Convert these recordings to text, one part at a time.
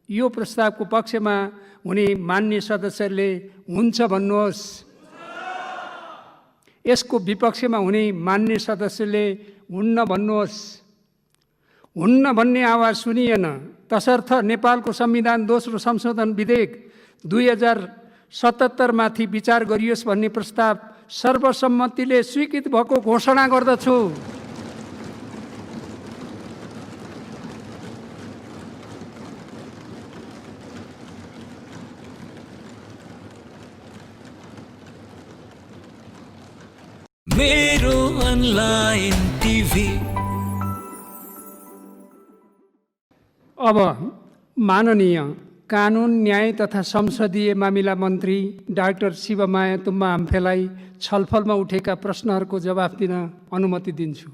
यो प्रस्तावको पक्षमा हुने मान्य सदस्यहरूले हुन्छ भन्नुहोस्। यसको विपक्षमा हुने मान्य सदस्यले हुन्न भन्नुहोस्। हुन्न भन्ने आवाज सुनिएन। तसर्थ नेपालको संविधान दोस्रो संशोधन विधेयक 2077 माथि विचार गरियोस् भन्ने प्रस्ताव सर्वसम्मतिले स्वीकृत भएको घोषणा गर्दछु। मेरो अनलाइन टिभी। अब माननीय कानुन न्याय तथा संसदीय मामिला मन्त्री डाक्टर शिवमाया तुम्बा आम्फेलाई छलफलमा उठेका प्रश्नहरूको जवाफ दिन अनुमति दिन्छु।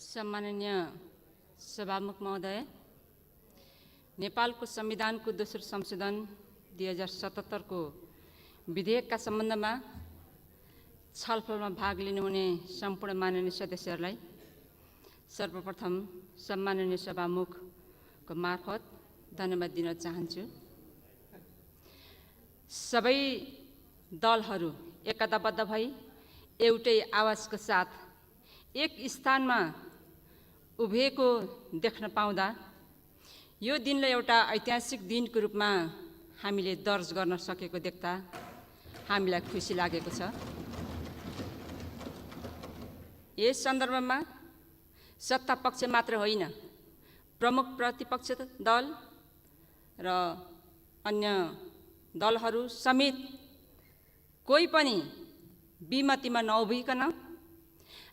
सम्माननीय सभामुख महोदय, नेपालको संविधानको दोस्रो संशोधन 2077 को विधेयकका सम्बन्धमा छलफलमा भाग लिनुहुने सम्पूर्ण माननीय सदस्यहरूलाई सर्वप्रथम सम्माननीय सभामुखको मार्फत धन्यवाद दिन चाहन्छु। सबै दलहरू एकताबद्ध भई एउटै आवाजको साथ एक स्थानमा उभिएको देख्न पाउँदा यो दिनलाई एउटा ऐतिहासिक दिनको रूपमा हामीले दर्ज गर्न सकेको देख्दा हामीलाई खुसी लागेको छ। यस सन्दर्भमा सत्ता पक्ष मात्र होइन, प्रमुख प्रतिपक्ष दल र अन्य दलहरू समेत कोही पनि विमतिमा नउभिकन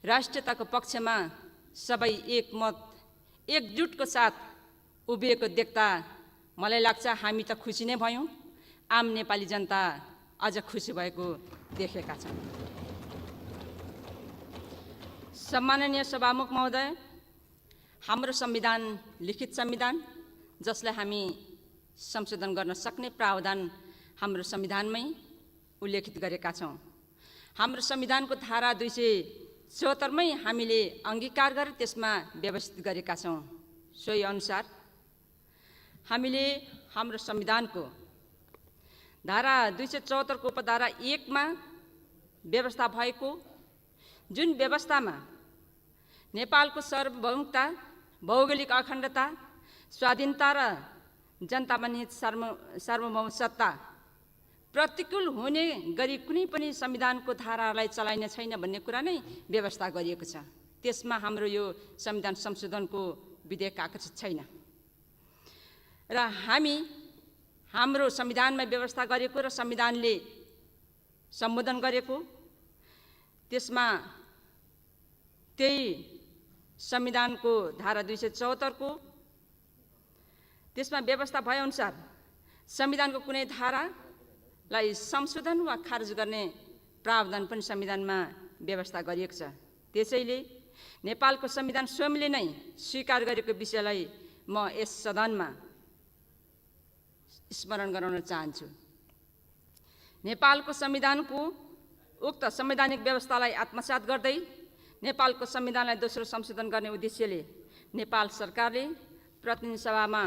राष्ट्रियताको पक्षमा सबै एकमत एकजुटको साथ उभिएको देख्दा मलाई लाग्छ हामी त खुसी नै भयौँ, आम नेपाली जनता अझ खुसी भएको देखेका छौँ। सम्माननीय सभामुख महोदय, हाम्रो संविधान लिखित संविधान जसलाई हामी संशोधन गर्न सक्ने प्रावधान हाम्रो संविधानमै उल्लेखित गरेका छौँ। हाम्रो संविधानको धारा 274 मै हामीले अंगीकार गरेर त्यसमा व्यवस्थित गरेका छौँ। सोही अनुसार हामीले हाम्रो संविधानको धारा 274 को उपधारा 1 मा व्यवस्था भएको जुन व्यवस्थामा नेपालको सार्वभौमता, भौगोलिक अखण्डता, स्वाधीनता र जनतामा निहित सार्वभौम सत्ता प्रतिकूल हुने गरी कुनै पनि संविधानको धारालाई चलाइने छैन भन्ने कुरा नै व्यवस्था गरिएको छ। त्यसमा हाम्रो यो संविधान संशोधनको विधेयक आकर्षित छैन र हामी हाम्रो संविधानमा व्यवस्था गरेको र संविधानले सम्बोधन गरेको त्यसमा त्यही संविधानको धारा 274 को त्यसमा व्यवस्था भए अनुसार संविधानको कुनै धारालाई संशोधन वा खारेज गर्ने प्रावधान पनि संविधानमा व्यवस्था गरिएको छ। त्यसैले नेपालको संविधान स्वयंले नै स्वीकार गरेको विषयलाई म यस सदनमा स्मरण गराउन चाहन्छु। नेपालको संविधानको उक्त संवैधानिक व्यवस्थालाई आत्मसात गर्दै नेपालको संविधानलाई दोस्रो संशोधन गर्ने उद्देश्यले नेपाल सरकारले प्रतिनिधि सभामा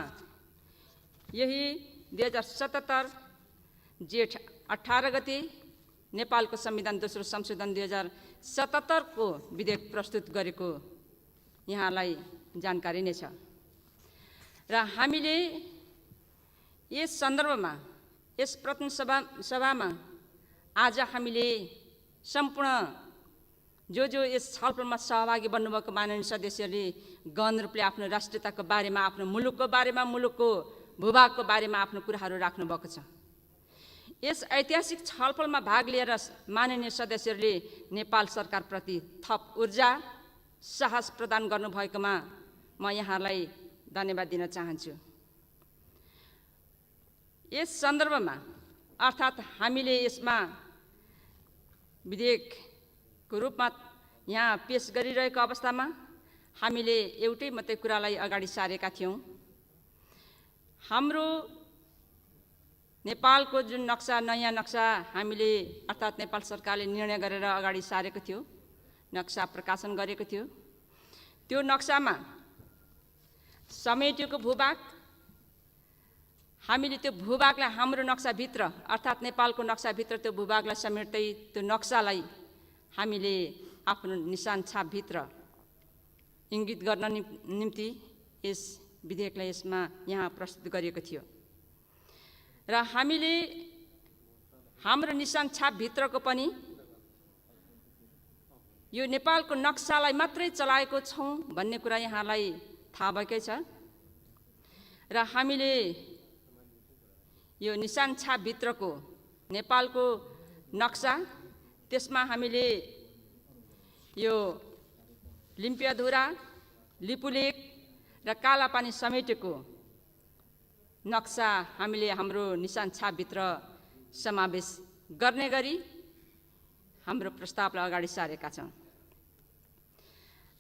यही 2077 जेठ 18 गते नेपालको संविधान दोस्रो संशोधन 2077 को विधेयक प्रस्तुत गरेको यहाँलाई जानकारी नै छ र हामीले यस सन्दर्भमा यस प्रतिनिधि सभामा आज हामीले सम्पूर्ण जो यस छलफलमा सहभागी बन्नुभएको माननीय सदस्यहरूले गहन रूपले आफ्नो राष्ट्रियताको बारेमा, आफ्नो मुलुकको बारेमा, मुलुकको भूभागको बारेमा आफ्नो कुराहरू राख्नु भएको छ। यस ऐतिहासिक छलफलमा भाग लिएर माननीय सदस्यहरूले नेपाल सरकारप्रति थप ऊर्जा साहस प्रदान गर्नुभएकोमा म यहाँलाई धन्यवाद दिन चाहन्छु। यस सन्दर्भमा अर्थात् हामीले यसमा विधेयकको रूपमा यहाँ पेश गरिरहेको अवस्थामा हामीले एउटै मात्रै कुरालाई अगाडि सारेका थियौँ। हाम्रो नेपालको जुन नक्सा, नयाँ नक्सा हामीले अर्थात् नेपाल सरकारले निर्णय गरेर अगाडि सारेको थियो, नक्सा प्रकाशन गरेको थियो, त्यो नक्सामा समेटिएको भूभाग, हामीले त्यो भूभागलाई हाम्रो नक्साभित्र अर्थात् नेपालको नक्साभित्र त्यो भूभागलाई समेट्दै त्यो नक्सालाई हामीले आफ्नो निशान छापभित्र इङ्गित गर्न निम्ति यस विधेयकलाई यसमा यहाँ प्रस्तुत गरिएको थियो। र हामीले हाम्रो निशान छापभित्रको पनि यो नेपालको नक्सालाई मात्रै चलाएको छौँ भन्ने कुरा यहाँलाई थाहा भएकै छ। र हामीले यो निशान छापभित्रको नेपालको नक्सा, त्यसमा हामीले यो लिम्पियाधुरा, लिपुलेक र कालापानी समेटेको नक्सा हामीले हाम्रो निशान छापभित्र समावेश गर्ने गरी हाम्रो प्रस्तावलाई अगाडि सारेका छौँ।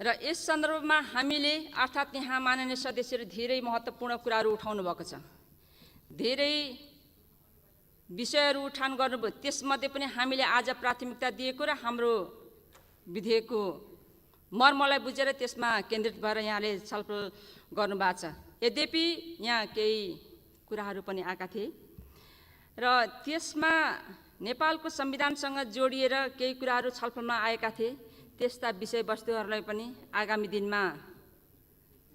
र यस सन्दर्भमा हामीले अर्थात् यहाँ माननीय सदस्यहरू धेरै महत्त्वपूर्ण कुराहरू उठाउनु भएको छ, धेरै विषयहरू उठान गर्नुभयो। त्यसमध्ये पनि हामीले आज प्राथमिकता दिएको र हाम्रो विधेयकको मर्मलाई बुझेर त्यसमा केन्द्रित भएर यहाँले छलफल गर्नुभएको छ। यद्यपि यहाँ केही कुराहरू पनि आएका थिए र त्यसमा नेपालको संविधानसँग जोडिएर केही कुराहरू छलफलमा आएका थिए। त्यस्ता विषयवस्तुहरूलाई पनि आगामी दिनमा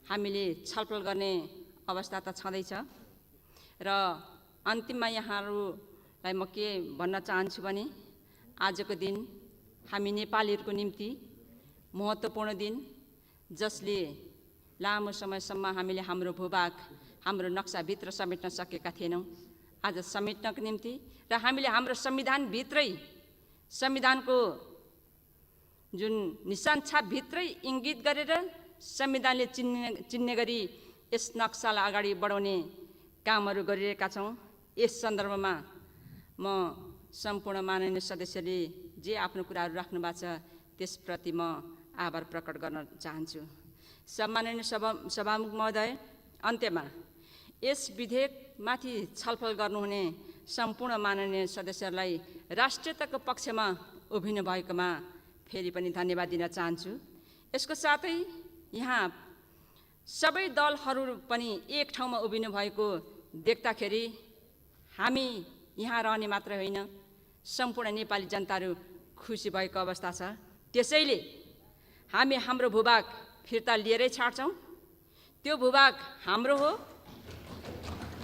हामीले छलफल गर्ने अवस्था त छँदैछ। र अन्तिममा यहाँहरूलाई म के भन्न चाहन्छु भने आजको दिन हामी नेपालीहरूको निम्ति महत्त्वपूर्ण दिन, जसले लामो समयसम्म हामीले हाम्रो भूभाग हाम्रो नक्साभित्र समेट्न सकेका थिएनौँ। आज समेट्नको निम्ति र हामीले हाम्रो संविधानभित्रै, संविधानको जुन निशान छापभित्रै इङ्गित गरेर संविधानले चिन्ने गरी यस नक्सालाई अगाडि बढाउने कामहरू गरिरहेका छौँ। यस सन्दर्भमा म सम्पूर्ण माननीय सदस्यले जे आफ्नो कुराहरू राख्नु भएको छ त्यसप्रति म आभार प्रकट गर्न चाहन्छु। सम्माननीय सभामुख महोदय, अन्त्यमा यस विधेयकमाथि छलफल गर्नुहुने सम्पूर्ण माननीय सदस्यहरूलाई राष्ट्रियताको पक्षमा उभिनु भएकोमा फेरि पनि धन्यवाद दिन चाहन्छु। यसको साथै यहाँ सबै दलहरू पनि एक ठाउँमा उभिनु भएको देख्दाखेरि हामी यहाँ रहने मात्रै होइन, सम्पूर्ण नेपाली जनताहरू खुसी भएको अवस्था छ। त्यसैले हामी हाम्रो भूभाग फिर्ता लिएरै छाड्छौँ। त्यो भूभाग हाम्रो हो,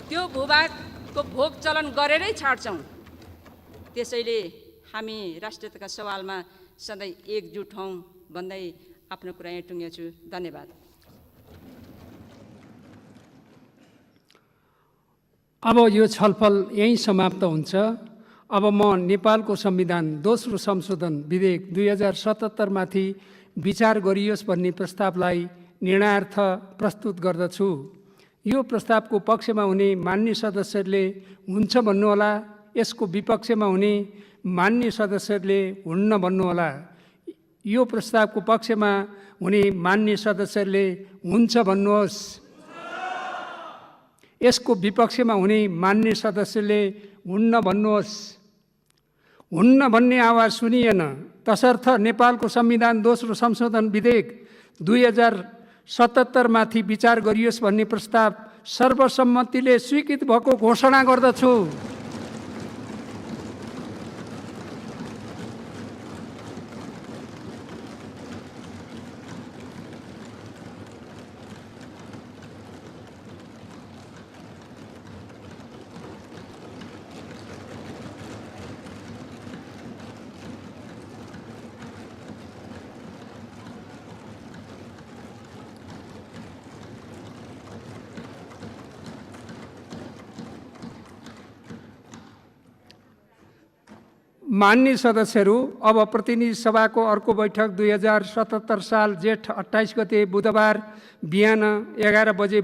त्यो भूभागको भोग चलन गरेरै छाड्छौँ। त्यसैले हामी राष्ट्रियताका सवालमा सधैँ एकजुट हौँ भन्दै आफ्नो कुरा यहाँ टुङ्ग्याउँछु। धन्यवाद। अब यो छलफल यहीँ समाप्त हुन्छ। अब म नेपालको संविधान दोस्रो संशोधन विधेयक 2077 माथि विचार गरियोस् भन्ने प्रस्तावलाई निर्णयार्थ प्रस्तुत गर्दछु। यो प्रस्तावको पक्षमा हुने मान्य सदस्यहरूले हुन्छ भन्नुहोला, यसको विपक्षमा हुने मान्य सदस्यहरूले हुन्न भन्नुहोला। यो प्रस्तावको पक्षमा हुने मान्य सदस्यहरूले हुन्छ भन्नुहोस्। यसको विपक्षमा हुने मान्य सदस्यले हुन्न भन्नुहोस्। हुन्न भन्ने आवाज सुनिएन, तसर्थ नेपालको संविधान दोस्रो संशोधन विधेयक 2077 माथि विचार गरियोस् भन्ने प्रस्ताव सर्वसम्मतिले स्वीकृत भएको घोषणा गर्दछु। मान्य सदस्यहरू, अब प्रतिनिधि सभाको अर्को बैठक 2077 साल जेठ 28 गते बुधबार बिहान 11 बजे